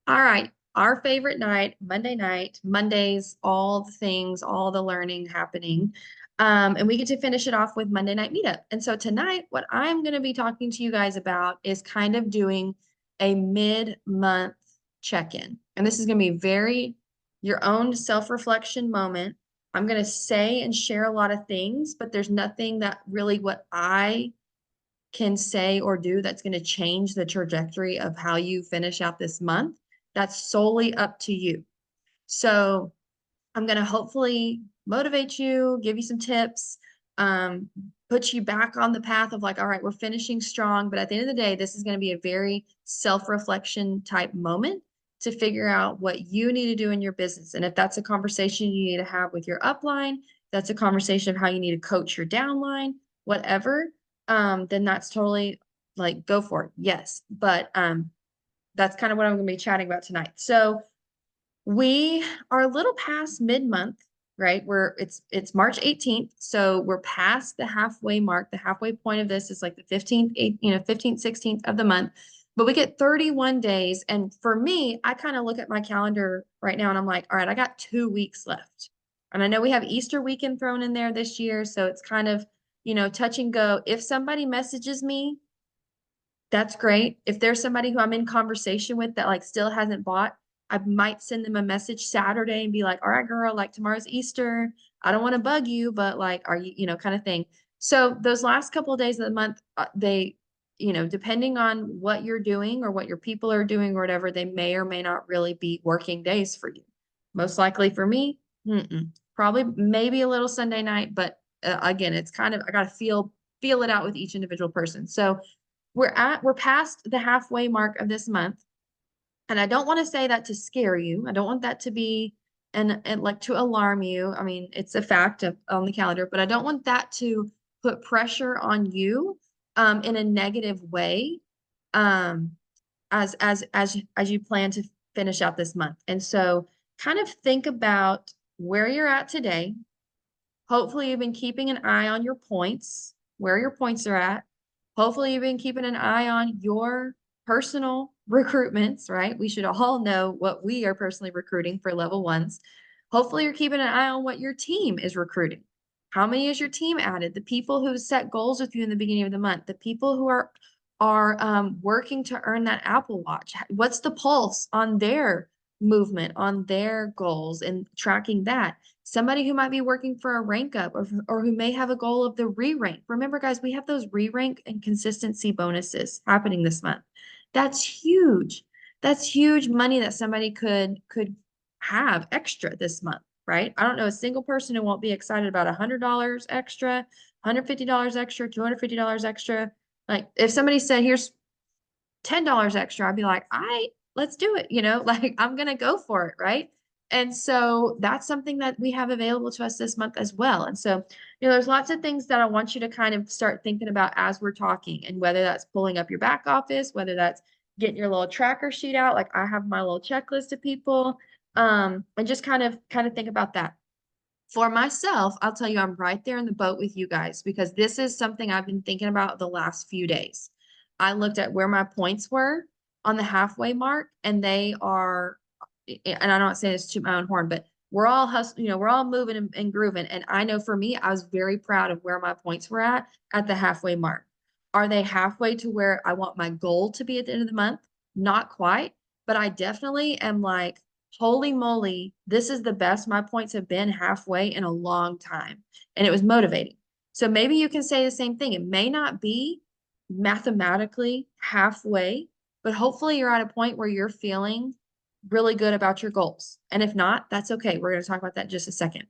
All right. Our favorite night, Monday night, Mondays, all the things, all the learning happening. And we get to finish it off with Monday night meetup. And so tonight, what I'm going to be talking to you guys about is kind of doing a mid-month check-in. And this is going to be very your own self-reflection moment. I'm going to say and share a lot of things, but there's nothing that really what I can say or do that's going to change the trajectory of how you finish out this month. That's solely up to you. So I'm going to hopefully motivate you, give you some tips, um, put you back on the path of like, all right, we're finishing strong. But at the end of the day, this is going to be a very self-reflection type moment to figure out what you need to do in your business. And if that's a conversation you need to have with your upline, that's a conversation of how you need to coach your downline, whatever, then that's totally like go for it. Yes. But that's kind of what I'm going to be chatting about tonight. So we are a little past mid-month, right? It's March 18th, so we're past the halfway mark. The halfway point of this is like the 15th, 15th, 16th of the month. But we get 31 days. And for me, I kind of look at my calendar right now and I'm like, all right, I got 2 weeks left. And I know we have Easter weekend thrown in there this year, so it's kind of, touch and go. If somebody messages me, that's great. If there's somebody who I'm in conversation with that like still hasn't bought, I might send them a message Saturday and be like, all right, girl, like tomorrow's Easter. I don't want to bug you, but like, are you, kind of thing. So those last couple of days of the month, they, depending on what you're doing or what your people are doing or whatever, they may or may not really be working days for you. Most likely for me, probably maybe a little Sunday night, but again, it's kind of, I got to feel it out with each individual person. So we're past the halfway mark of this month. And I don't want to say that to scare you. I don't want that to be and like to alarm you. I mean, it's a fact on the calendar, but I don't want that to put pressure on you in a negative way um as you plan to finish out this month. And so kind of think about where you're at today. Hopefully you've been keeping an eye on your points, where your points are at. Hopefully you've been keeping an eye on your personal recruitments, right? We should all know what we are personally recruiting for level ones. Hopefully you're keeping an eye on what your team is recruiting. How many is your team added? The people who set goals with you in the beginning of the month, the people who are working to earn that Apple Watch. What's the pulse on their movement, on their goals, and tracking that? Somebody who might be working for a rank up or who may have a goal of the re-rank. Remember, guys, we have those re-rank and consistency bonuses happening this month. That's huge. That's huge money that somebody could have extra this month, right? I don't know a single person who won't be excited about $100 extra, $150 extra, $250 extra. Like if somebody said, here's $10 extra, I'd be like, all right, let's do it. Like I'm going to go for it. Right. And so that's something that we have available to us this month as well. And so, there's lots of things that I want you to kind of start thinking about as we're talking, and whether that's pulling up your back office, whether that's getting your little tracker sheet out, like I have my little checklist of people, and just kind of think about that. For myself, I'll tell you, I'm right there in the boat with you guys because this is something I've been thinking about the last few days. I looked at where my points were on the halfway mark, and they are, and I'm not saying this to my own horn, but we're all hustling, we're all moving and grooving. And I know for me, I was very proud of where my points were at the halfway mark. Are they halfway to where I want my goal to be at the end of the month? Not quite, but I definitely am like, holy moly, this is the best my points have been halfway in a long time. And it was motivating. So maybe you can say the same thing. It may not be mathematically halfway, but hopefully you're at a point where you're feeling really good about your goals. And if not, that's okay. We're going to talk about that in just a second.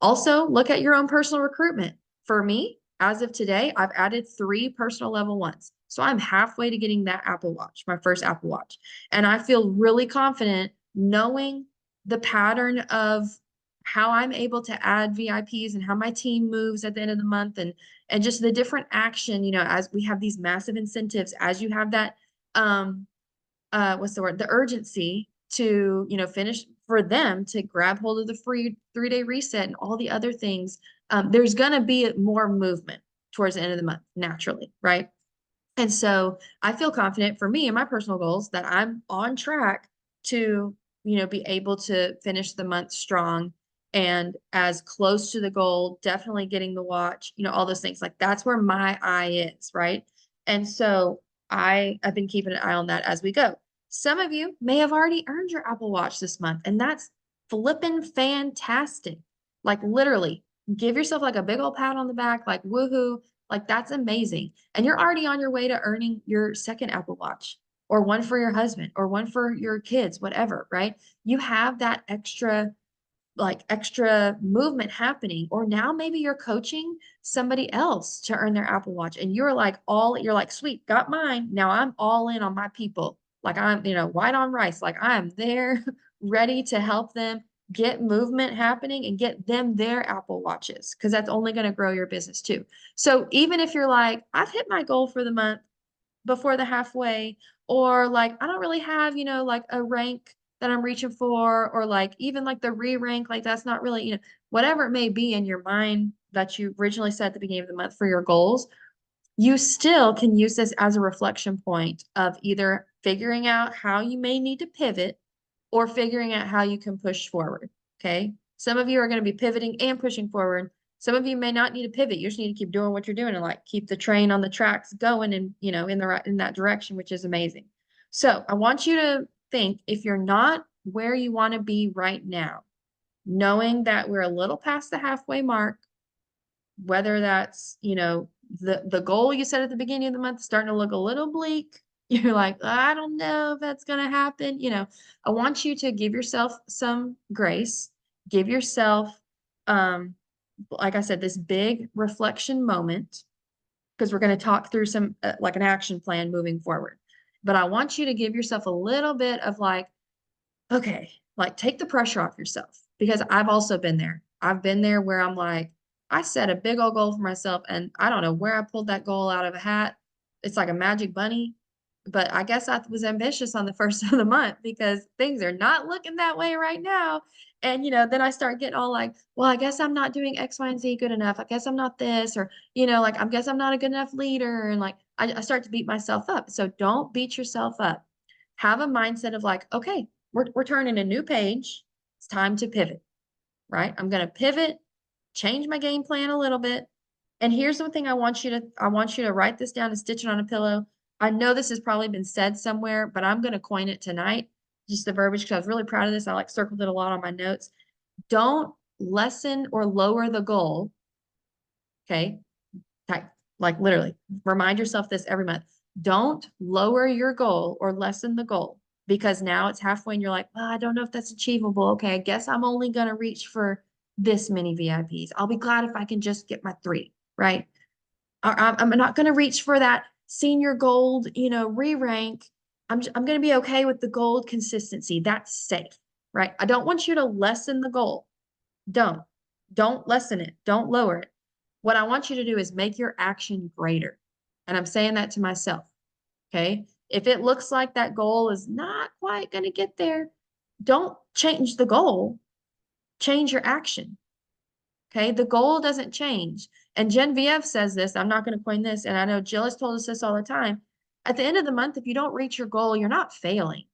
Also, look at your own personal recruitment. For me, as of today, I've added 3 personal level ones. So I'm halfway to getting that Apple Watch, my first Apple Watch. And I feel really confident knowing the pattern of how I'm able to add VIPs and how my team moves at the end of the month, and just the different action, as we have these massive incentives, as you have that what's the word? The urgency to, finish, for them to grab hold of the free 3-day reset and all the other things. There's going to be more movement towards the end of the month naturally, right? And so I feel confident for me and my personal goals that I'm on track to, be able to finish the month strong and as close to the goal, definitely getting the watch, all those things. Like that's where my eye is, right? And so I've been keeping an eye on that as we go. Some of you may have already earned your Apple Watch this month, and that's flippin' fantastic. Like literally, give yourself like a big old pat on the back, like woohoo, like that's amazing. And you're already on your way to earning your second Apple Watch or one for your husband or one for your kids, whatever, right? You have that extra movement happening. Or now maybe you're coaching somebody else to earn their Apple Watch and you're like, sweet, got mine. Now I'm all in on my people. Like I'm, white on rice. Like I'm there ready to help them get movement happening and get them their Apple Watches because that's only going to grow your business too. So even if you're like, I've hit my goal for the month before the halfway, or like I don't really have, like a rank that I'm reaching for, or like even like the re-rank, like that's not really, whatever it may be in your mind that you originally set at the beginning of the month for your goals, you still can use this as a reflection point of either figuring out how you may need to pivot or figuring out how you can push forward. Okay. Some of you are going to be pivoting and pushing forward. Some of you may not need to pivot. You just need to keep doing what you're doing and like keep the train on the tracks going and, in that direction, which is amazing. So I want you to think if you're not where you want to be right now, knowing that we're a little past the halfway mark, whether that's, the goal you set at the beginning of the month is starting to look a little bleak. You're like, I don't know if that's going to happen. I want you to give yourself some grace, give yourself, um, like I said, this big reflection moment, because we're going to talk through some like an action plan moving forward. But I want you to give yourself a little bit of like, okay, like take the pressure off yourself because I've also been there. I've been there where I'm like, I set a big old goal for myself and I don't know where I pulled that goal out of a hat. It's like a magic bunny. But I guess I was ambitious on the first of the month because things are not looking that way right now. And, then I start getting all like, well, I guess I'm not doing X, Y, and Z good enough. I guess I'm not this, or, like, I guess I'm not a good enough leader. And like, I start to beat myself up. So don't beat yourself up. Have a mindset of like, okay, we're turning a new page. It's time to pivot, right? I'm going to pivot, change my game plan a little bit. And here's the thing I want you to write this down and stitch it on a pillow. I know this has probably been said somewhere, but I'm going to coin it tonight. Just the verbiage because I was really proud of this. I like circled it a lot on my notes. Don't lessen or lower the goal. Okay. Like literally remind yourself this every month. Don't lower your goal or lessen the goal because now it's halfway and you're like, well, I don't know if that's achievable. Okay, I guess I'm only going to reach for this many VIPs. I'll be glad if I can just get my 3, right? I'm not going to reach for that senior gold, re-rank. I'm going to be okay with the gold consistency. That's safe, right? I don't want you to lessen the goal. Don't. Don't lessen it. Don't lower it. What I want you to do is make your action greater. And I'm saying that to myself. Okay. If it looks like that goal is not quite going to get there, don't change the goal, change your action. Okay. The goal doesn't change. And Genevieve says this. I'm not going to coin this. And I know Jill has told us this all the time. At the end of the month, if you don't reach your goal, you're not failing.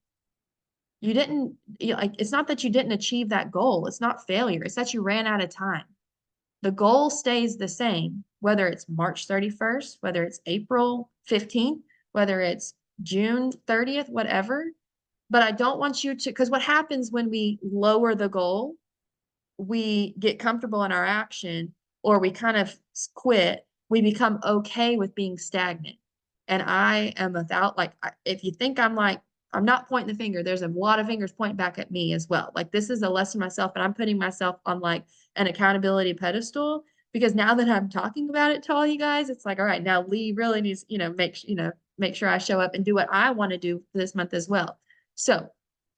You didn't, like, it's not that you didn't achieve that goal. It's not failure. It's that you ran out of time. The goal stays the same, whether it's March 31st, whether it's April 15th, whether it's June 30th, whatever. But I don't want you to, because what happens when we lower the goal, we get comfortable in our action or we kind of quit. We become okay with being stagnant. And I am without, like, if you think I'm like, I'm not pointing the finger, there's a lot of fingers pointing back at me as well. Like, this is a lesson myself, and I'm putting myself on like an accountability pedestal because now that I'm talking about it to all you guys, it's like, all right, now Lee really needs, make sure I show up and do what I want to do this month as well. So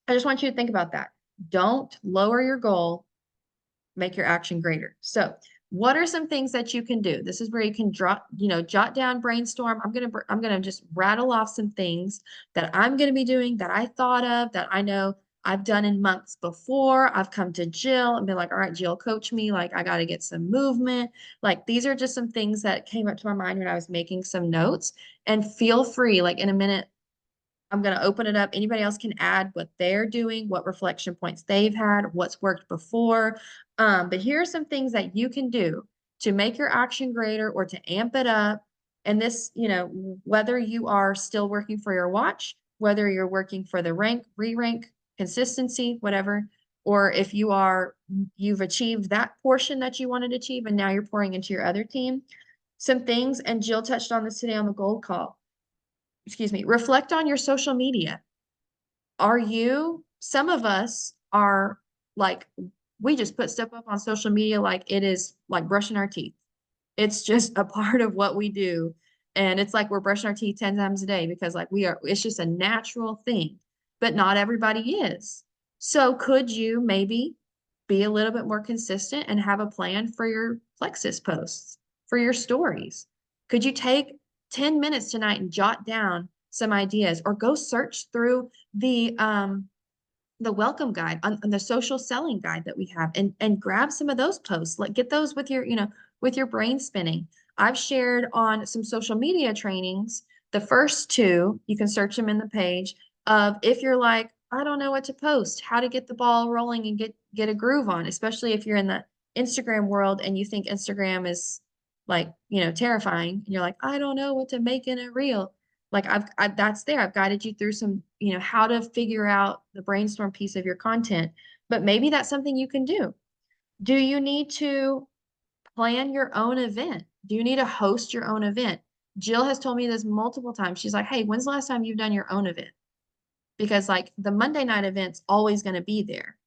I just want you to think about that. Don't lower your goal, make your action greater. So what are some things that you can do? This is where you can jot down, brainstorm. I'm gonna just rattle off some things that I'm gonna be doing that I thought of that I know I've done in months before. I've come to Jill and been like, all right, Jill, coach me. Like, I got to get some movement. Like, these are just some things that came up to my mind when I was making some notes. And feel free, like in a minute, I'm going to open it up. Anybody else can add what they're doing, what reflection points they've had, what's worked before. But here are some things that you can do to make your action greater or to amp it up. And this, whether you are still working for your watch, whether you're working for the rank, re-rank, consistency, whatever, or if you've achieved that portion that you wanted to achieve and now you're pouring into your other team, some things, and Jill touched on this today on the gold call. Excuse me, reflect on your social media. Some of us are like, we just put stuff up on social media like it is like brushing our teeth. It's just a part of what we do. And it's like we're brushing our teeth 10 times a day because like it's just a natural thing, but not everybody is. So could you maybe be a little bit more consistent and have a plan for your Plexus posts, for your stories? Could you take 10 minutes tonight and jot down some ideas or go search through the welcome guide on the social selling guide that we have and grab some of those posts, like get those with your brain spinning. I've shared on some social media trainings, the first two, you can search them in the page of if you're like, I don't know what to post, how to get the ball rolling and get a groove on, especially if you're in the Instagram world and you think Instagram is like, terrifying. And you're like, I don't know what to make in a reel. Like I've guided you through some, how to figure out the brainstorm piece of your content, but maybe that's something you can do. Do you need to plan your own event? Do you need to host your own event? Jill has told me this multiple times. She's like, hey, when's the last time you've done your own event? Because like the Monday night event's always going to be there.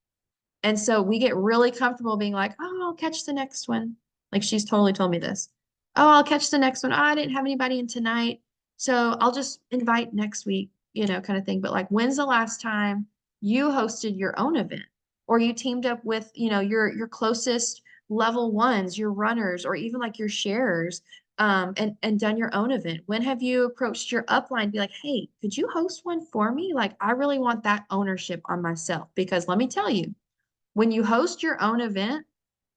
And so we get really comfortable being like, oh, I'll catch the next one. Like she's totally told me this. Oh, I'll catch the next one. Oh, I didn't have anybody in tonight. So I'll just invite next week, kind of thing. But like, when's the last time you hosted your own event or you teamed up with, your closest level ones, your runners, or even like your sharers, and done your own event? When have you approached your upline, be like, hey, could you host one for me? Like, I really want that ownership on myself because let me tell you, when you host your own event,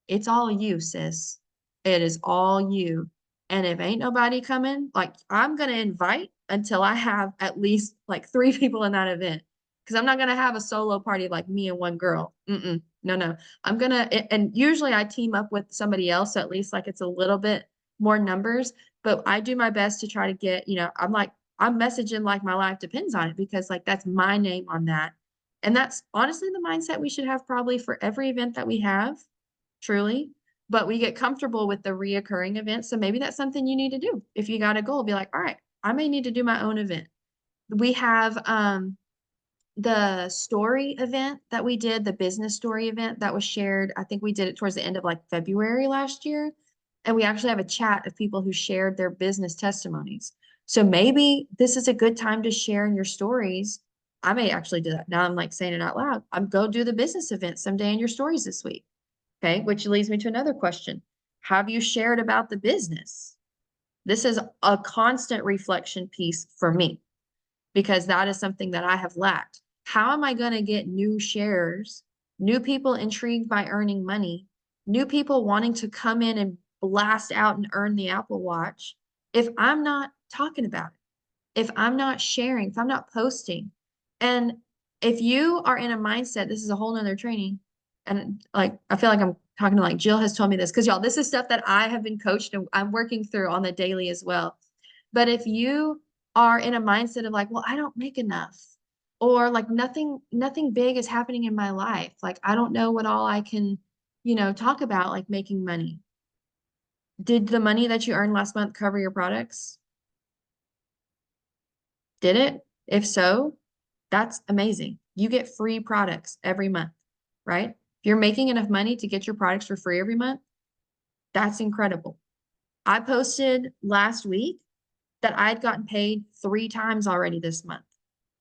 it's all you, sis. It is all you. And if ain't nobody coming, like I'm going to invite until I have at least like three people in that event. Because I'm not going to have a solo party like me and one girl. No, no. I'm going to, and usually I team up with somebody else, so at least like it's a little bit more numbers. But I do my best to try to get, I'm messaging like my life depends on it because like that's my name on that. And that's honestly the mindset we should have probably for every event that we have, truly. But we get comfortable with the reoccurring events. So maybe that's something you need to do. If you got a goal, be like, all right, I may need to do my own event. We have the story event that we did, the business story event that was shared. I think we did it towards the end of like February last year. And we actually have a chat of people who shared their business testimonies. So maybe this is a good time to share in your stories. I may actually do that. Now I'm like saying it out loud. I'm go do the business event someday in your stories this week. Okay, which leads me to another question. Have you shared about the business? This is a constant reflection piece for me because that is something that I have lacked. How am I going to get new sharers, new people intrigued by earning money, new people wanting to come in and blast out and earn the Apple Watch if I'm not talking about it, if I'm not sharing, if I'm not posting? And if you are in a mindset, this is a whole nother training. And like, I feel like I'm talking to like Jill has told me this because y'all, this is stuff that I have been coached and I'm working through on the daily as well. But if you are in a mindset of like, well, I don't make enough, or like nothing big is happening in my life. Like, I don't know what all I can, talk about, like making money. Did the money that you earned last month cover your products? Did it? If so, that's amazing. You get free products every month, right? If you're making enough money to get your products for free every month, that's incredible. I posted last week that I'd gotten paid 3 times already this month.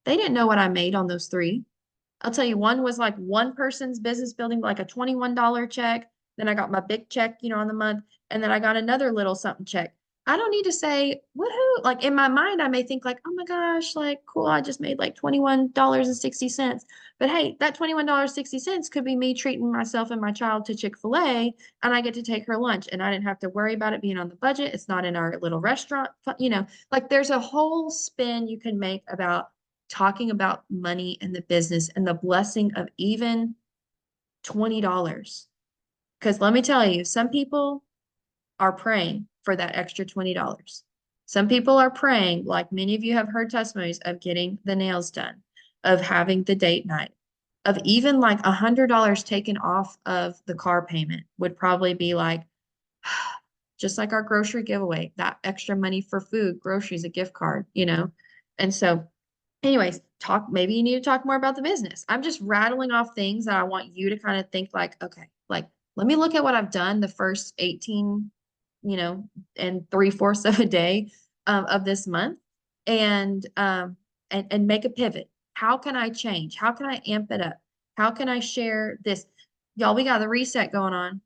They didn't know what I made on those three. I'll tell you, one was like one person's business building, like a $21 check. Then I got my big check, on the month. And then I got another little something check. I don't need to say, woohoo. Like in my mind, I may think like, oh my gosh, like cool, I just made like $21.60. But hey, that $21.60 could be me treating myself and my child to Chick-fil-A, and I get to take her lunch and I didn't have to worry about it being on the budget. It's not in our little restaurant, like there's a whole spin you can make about talking about money and the business and the blessing of even $20. Because let me tell you, some people are praying for that extra $20. Some people are praying, like many of you have heard testimonies of getting the nails done, of having the date night, of even like $100 taken off of the car payment would probably be like, just like our grocery giveaway, that extra money for food, groceries, a gift card, you know? And so, anyways, maybe you need to talk more about the business. I'm just rattling off things that I want you to kind of think like, okay, like, let me look at what I've done the first 18, you know, and 3/4 of a day of this month and make a pivot. How can I change? How can I amp it up? How can I share this? Y'all, we got the reset going on.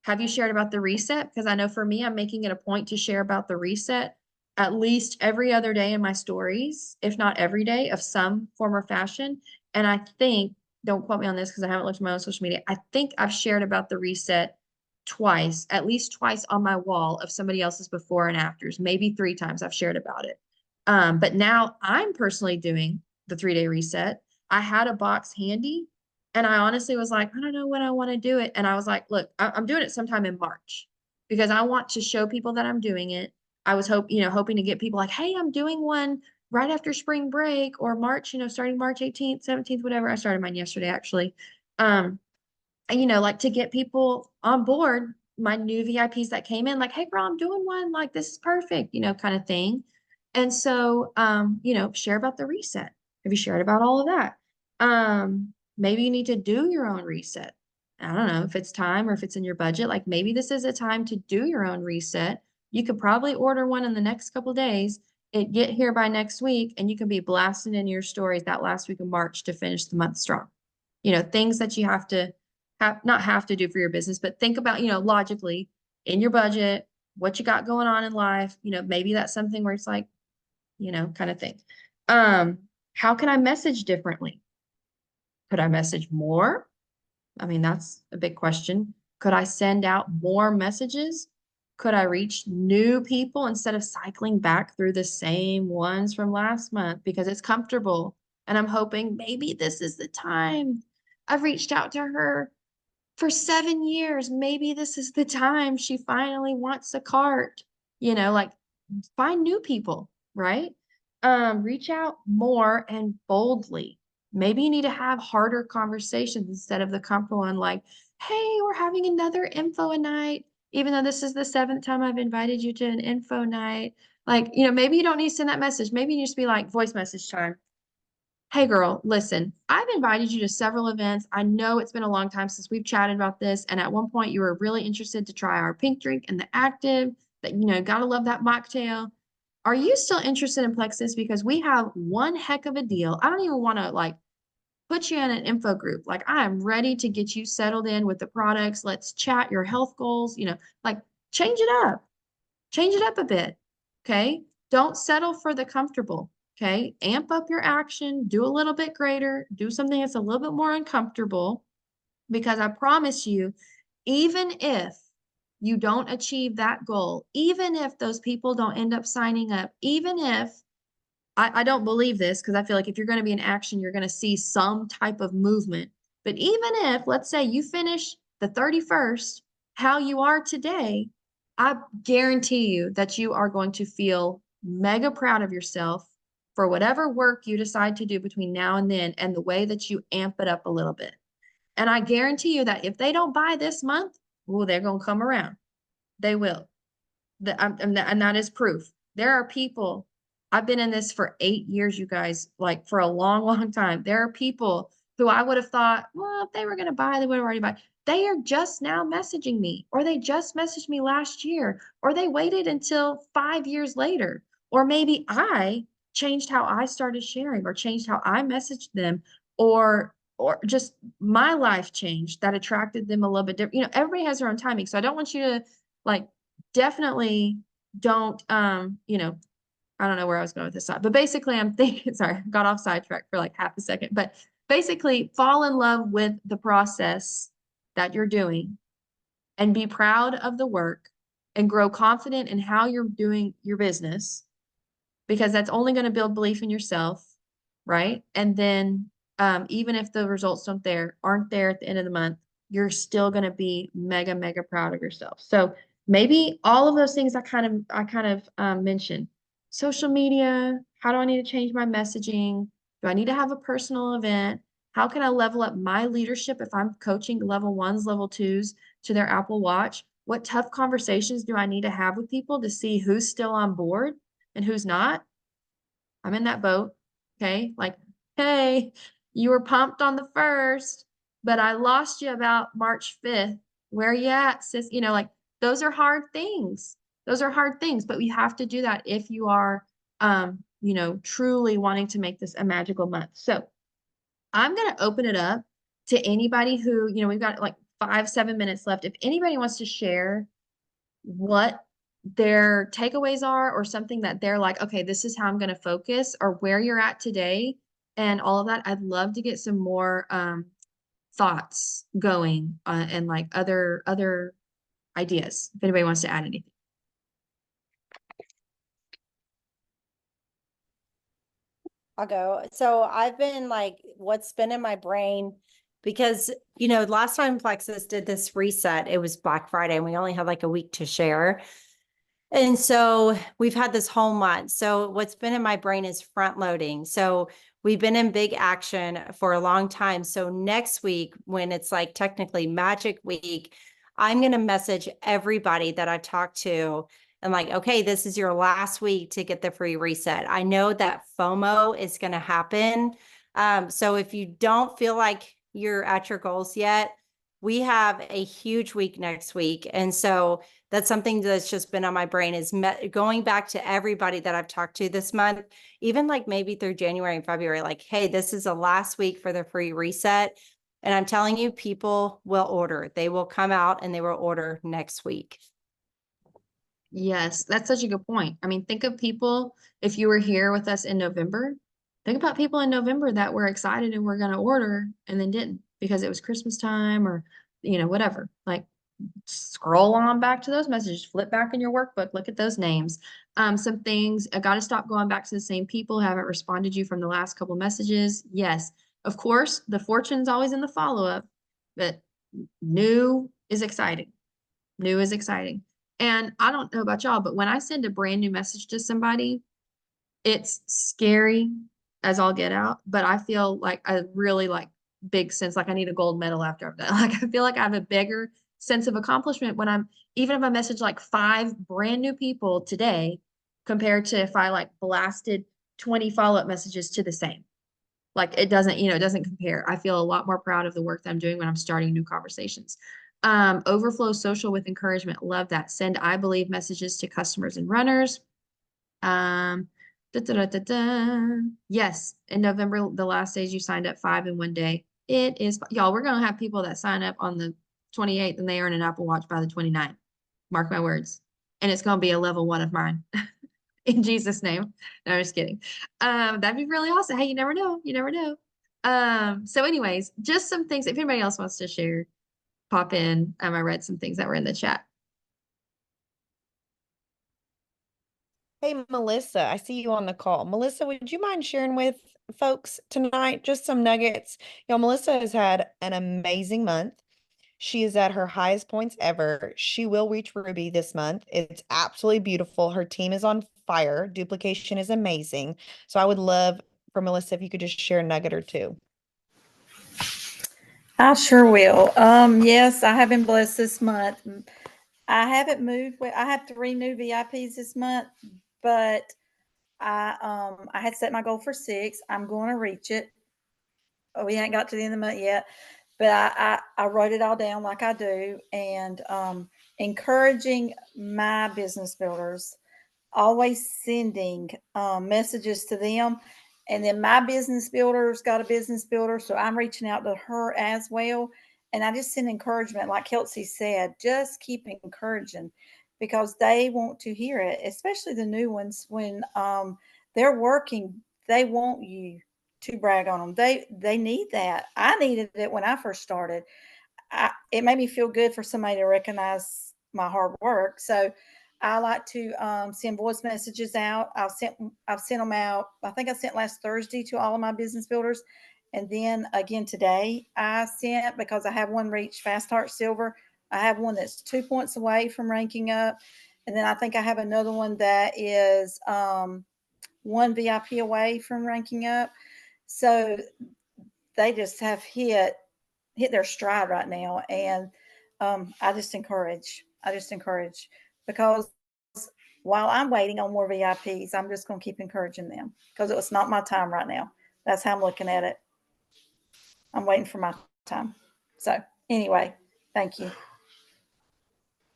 Have you shared about the reset? Because I know for me, I'm making it a point to share about the reset at least every other day in my stories, if not every day, of some form or fashion. And I think, don't quote me on this because I haven't looked at my own social media. I think I've shared about the reset twice, at least twice on my wall of somebody else's before and afters. Maybe 3 times I've shared about it. But now I'm personally doing the 3-day reset. I had a box handy and I honestly was like, I don't know when I want to do it. And I was like, look, I'm doing it sometime in March because I want to show people that I'm doing it. I was hoping to get people like, hey, I'm doing one right after spring break or March, starting March 18th, 17th, whatever. I started mine yesterday, actually. Um, like to get people on board, my new VIPs that came in, like, hey, girl, I'm doing one, like, this is perfect, kind of thing. And so, share about the reset. Have you shared about all of that? Maybe you need to do your own reset. I don't know if it's time or if it's in your budget. Like maybe this is a time to do your own reset. You could probably order one in the next couple of days. It get here by next week, and you can be blasting in your stories that last week of March to finish the month strong. Things that you have to not have to do for your business, but think about, logically in your budget, what you got going on in life. Maybe that's something where it's like, kind of thing. How can I message differently? Could I message more? I mean, that's a big question. Could I send out more messages? Could I reach new people instead of cycling back through the same ones from last month because it's comfortable? And I'm hoping maybe this is the time. I've reached out to her for 7 years. Maybe this is the time she finally wants a cart. Like find new people, right? Reach out more and boldly. Maybe you need to have harder conversations instead of the comfortable one, like, hey, we're having another info night, even though this is the 7th time I've invited you to an info night. Like, maybe you don't need to send that message. Maybe you just be like, voice message time. Hey girl, listen, I've invited you to several events. I know it's been a long time since we've chatted about this. And at one point you were really interested to try our pink drink and the active that, gotta love that mocktail. Are you still interested in Plexus? Because we have one heck of a deal. I don't even want to like put you in an info group. Like I am ready to get you settled in with the products. Let's chat your health goals, like change it up. Change it up a bit. Okay. Don't settle for the comfortable. Okay. Amp up your action, do a little bit greater, do something that's a little bit more uncomfortable. Because I promise you, even if you don't achieve that goal, even if those people don't end up signing up, even if I don't believe this, because I feel like if you're going to be in action, you're going to see some type of movement. But even if, let's say, you finish the 31st, how you are today, I guarantee you that you are going to feel mega proud of yourself for whatever work you decide to do between now and then and the way that you amp it up a little bit. And I guarantee you that if they don't buy this month, well, they're going to come around. They will. And that is proof. There are people, I've been in this for 8 years, you guys, like for a long, long time. There are people who I would have thought, well, if they were going to buy, they would have already bought. They are just now messaging me, or they just messaged me last year, or they waited until 5 years later. Or maybe I changed how I started sharing or changed how I messaged them, or just my life changed that attracted them a little bit different. Everybody has their own timing. So I don't want you to like definitely don't I don't know where I was going with this thought, but basically I'm thinking, sorry, got off sidetrack for like half a second, but basically fall in love with the process that you're doing and be proud of the work and grow confident in how you're doing your business because that's only going to build belief in yourself. right? And then even if the results aren't there at the end of the month, you're still going to be mega, mega proud of yourself. So maybe all of those things I kind of mentioned. Social media, how do I need to change my messaging? Do I need to have a personal event? How can I level up my leadership if I'm coaching level ones, level twos to their Apple Watch? What tough conversations do I need to have with people to see who's still on board and who's not? I'm in that boat. Okay. Like, hey, you were pumped on the first, but I lost you about March 5th. Where you at, sis? You know, like those are hard things. Those are hard things, but we have to do that if you are, truly wanting to make this a magical month. So I'm going to open it up to anybody who, we've got like 5, 7 minutes left. If anybody wants to share what their takeaways are or something that they're like, okay, this is how I'm going to focus or where you're at today and all of that. I'd love to get some more thoughts going and like other ideas if anybody wants to add anything. I'll go. So I've been like, what's been in my brain because, last time Plexus did this reset, it was Black Friday and we only had like a week to share. And so we've had this whole month. So what's been in my brain is front loading. So we've been in big action for a long time. So next week, when it's like technically Magic Week, I'm going to message everybody that I've talked to and like, okay, this is your last week to get the free reset. I know that FOMO is going to happen. So if you don't feel like you're at your goals yet, we have a huge week next week. And so that's something that's just been on my brain is going back to everybody that I've talked to this month, even like maybe through January and February, like, hey, this is the last week for the free reset. And I'm telling you, people will order. They will come out and they will order next week. Yes, that's such a good point. I mean, think of people, if you were here with us in November, think about people in November that were excited and were going to order and then didn't because it was Christmas time or, whatever. Like, scroll on back to those messages, flip back in your workbook, look at those names. Some things, I got to stop going back to the same people who haven't responded to you from the last couple messages. Yes, of course, the fortune's always in the follow-up, but new is exciting. New is exciting. And I don't know about y'all, but when I send a brand new message to somebody, it's scary as all get out, but I feel like I really like big sense, like I need a gold medal after I've done. Like I feel like I have a bigger sense of accomplishment when even if I message like 5 brand new people today, compared to if I like blasted 20 follow-up messages to the same. Like it doesn't compare. I feel a lot more proud of the work that I'm doing when I'm starting new conversations. Overflow social with encouragement. Love that. Send I believe messages to customers and runners. Um, Da, da, da, da, da. Yes, in November, the last days you signed up 5 in 1 day. It is, y'all, we're going to have people that sign up on the 28th and they earn an Apple Watch by the 29th. Mark my words. And it's going to be a level one of mine in Jesus' name. No, I'm just kidding. That'd be really awesome. Hey, you never know. You never know. So anyways, just some things. If anybody else wants to share, pop in. I read some things that were in the chat. Hey, Melissa, I see you on the call. Melissa, would you mind sharing with folks tonight just some nuggets? Melissa has had an amazing month. She is at her highest points ever. She will reach Ruby this month. It's absolutely beautiful. Her team is on fire. Duplication is amazing. So I would love for Melissa if you could just share a nugget or two. I sure will. Yes, I have been blessed this month. I haven't moved. I have 3 new VIPs this month, but I had set my goal for 6. I'm going to reach it. We ain't got to the end of the month yet, but I wrote it all down like I do, and encouraging my business builders, always sending messages to them. And then my business builder's got a business builder, so I'm reaching out to her as well. And I just send encouragement, like Kelsey said, just keep encouraging because they want to hear it, especially the new ones when they're working. They want you to brag on them. They need that. I needed it when I first started. It made me feel good for somebody to recognize my hard work. So I like to send voice messages out. I've sent them out. I think I sent last Thursday to all of my business builders. And then again today I sent, because I have one reach Fast Heart Silver. I have one that's 2 points away from ranking up. And then I think I have another one that is one VIP away from ranking up. So they just have hit their stride right now. And I just encourage, because while I'm waiting on more VIPs, I'm just going to keep encouraging them, because it was not my time right now. That's how I'm looking at it. I'm waiting for my time. So anyway, thank you.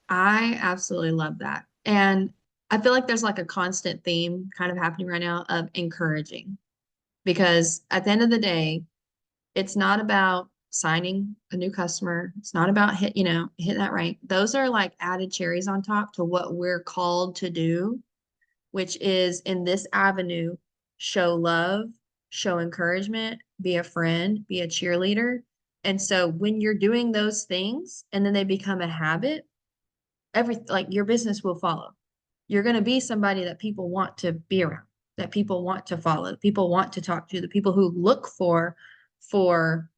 I absolutely love that. And I feel like there's like a constant theme kind of happening right now of encouraging, because at the end of the day, it's not about signing a new customer. It's not about hit that rank. Those are like added cherries on top to what we're called to do, which is in this avenue, show love, show encouragement, be a friend, be a cheerleader. And so when you're doing those things and then they become a habit, like your business will follow. You're going to be somebody that people want to be around, that people want to follow, people want to talk to, the people who look for, and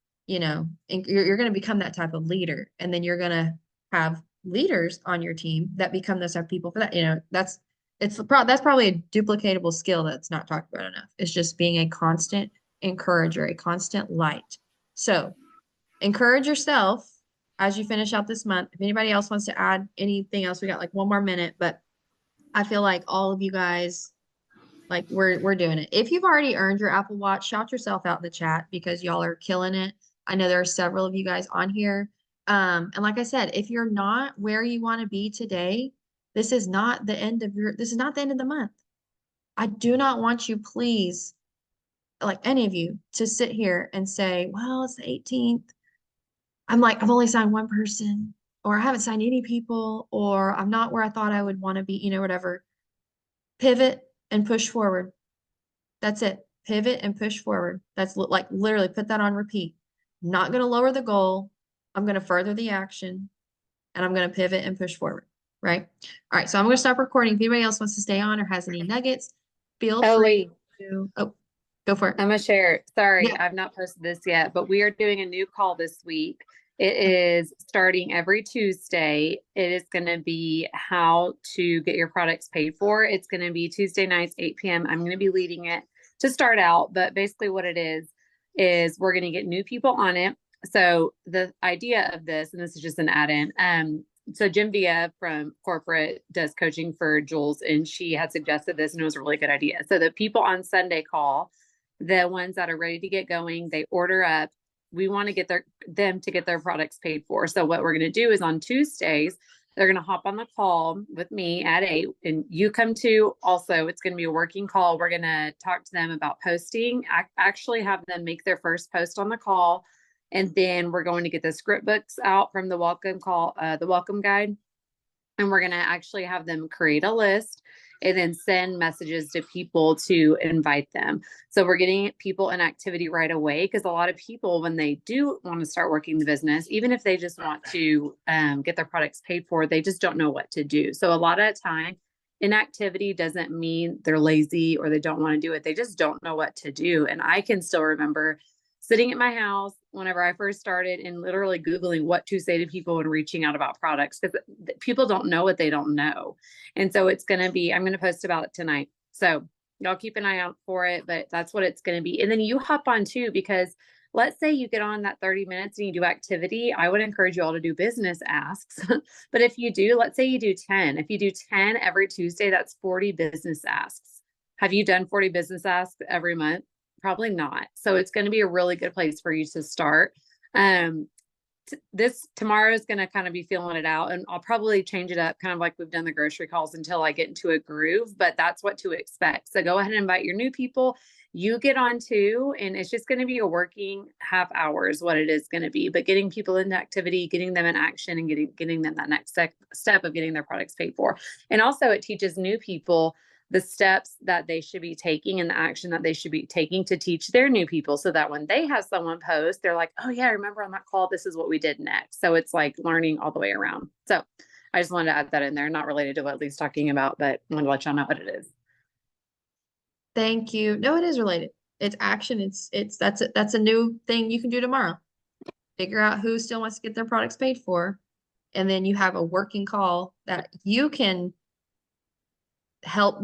you're going to become that type of leader. And then you're going to have leaders on your team that become those type of people for that. That's probably a duplicatable skill that's not talked about enough. It's just being a constant encourager, a constant light. So encourage yourself as you finish out this month. If anybody else wants to add anything else, we got like one more minute, but I feel like all of you guys, like we're doing it. If you've already earned your Apple Watch, shout yourself out in the chat, because y'all are killing it. I know there are several of you guys on here. And like I said, if you're not where you want to be today, this is not the end of the month. I do not want you, please, like any of you, to sit here and say, well, it's the 18th. I've only signed one person, or I haven't signed any people, or I'm not where I thought I would want to be, whatever. Pivot and push forward. That's it. Pivot and push forward. That's like literally put that on repeat. Not going to lower the goal. I'm going to further the action, and I'm going to pivot and push forward. Right. All right. So I'm going to stop recording. If anybody else wants to stay on or has any nuggets, feel free to, go for it. I'm gonna share. Sorry, Yeah. I've not posted this yet, but we are doing a new call this week. It is starting every Tuesday. It is going to be how to get your products paid for. It's going to be Tuesday nights, 8 p.m. I'm going to be leading it to start out, but basically what it is we're going to get new people on it. So the idea of this, and this is just an add-in, so Jim Villa from corporate does coaching for Jules, and she had suggested this, and it was a really good idea. So the people on Sunday call, the ones that are ready to get going, they order up. We want to get them to get their products paid for. So what we're going to do is on Tuesdays, they're going to hop on the call with me at 8, and you come to also. It's going to be a working call. We're going to talk to them about posting. Actually have them make their first post on the call. And then we're going to get the script books out from the welcome call, the welcome guide. And we're going to actually have them create a list and then send messages to people to invite them. So we're getting people in activity right away, because a lot of people, when they do want to start working the business, even if they just want to get their products paid for, they just don't know what to do. So a lot of time, inactivity doesn't mean they're lazy or they don't want to do it. They just don't know what to do. And I can still remember sitting at my house whenever I first started and literally Googling what to say to people and reaching out about products, because people don't know what they don't know. And so I'm going to post about it tonight. So y'all keep an eye out for it, but that's what it's going to be. And then you hop on too, because let's say you get on that 30 minutes and you do activity. I would encourage you all to do business asks. But if you do, let's say you do 10, if you do 10 every Tuesday, that's 40 business asks. Have you done 40 business asks every month? Probably not. So it's going to be a really good place for you to start. Tomorrow is going to kind of be feeling it out, and I'll probably change it up kind of like we've done the grocery calls until I get into a groove, but that's what to expect. So go ahead and invite your new people. You get on too, and it's just going to be a working half hour is what it is going to be, but getting people into activity, getting them in action, and getting them that next step of getting their products paid for. And also it teaches new people the steps that they should be taking and the action that they should be taking to teach their new people, so that when they have someone post, they're like, oh yeah, I remember on that call, this is what we did next. So it's like learning all the way around. So I just wanted to add that in there, not related to what Lee's talking about, but I wanted to let y'all know what it is. Thank you. No, it is related. It's action. That's a new thing you can do tomorrow. Figure out who still wants to get their products paid for. And then you have a working call that you can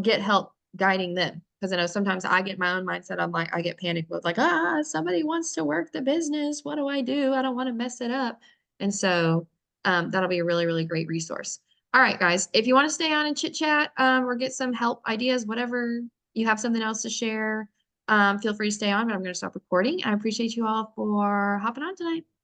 get help guiding them. Because I know sometimes I get my own mindset. I'm like, I get panicked with like, somebody wants to work the business. What do? I don't want to mess it up. And so that'll be a really, really great resource. All right, guys, if you want to stay on and chit chat or get some help ideas, whatever you have something else to share, feel free to stay on, but I'm going to stop recording. I appreciate you all for hopping on tonight.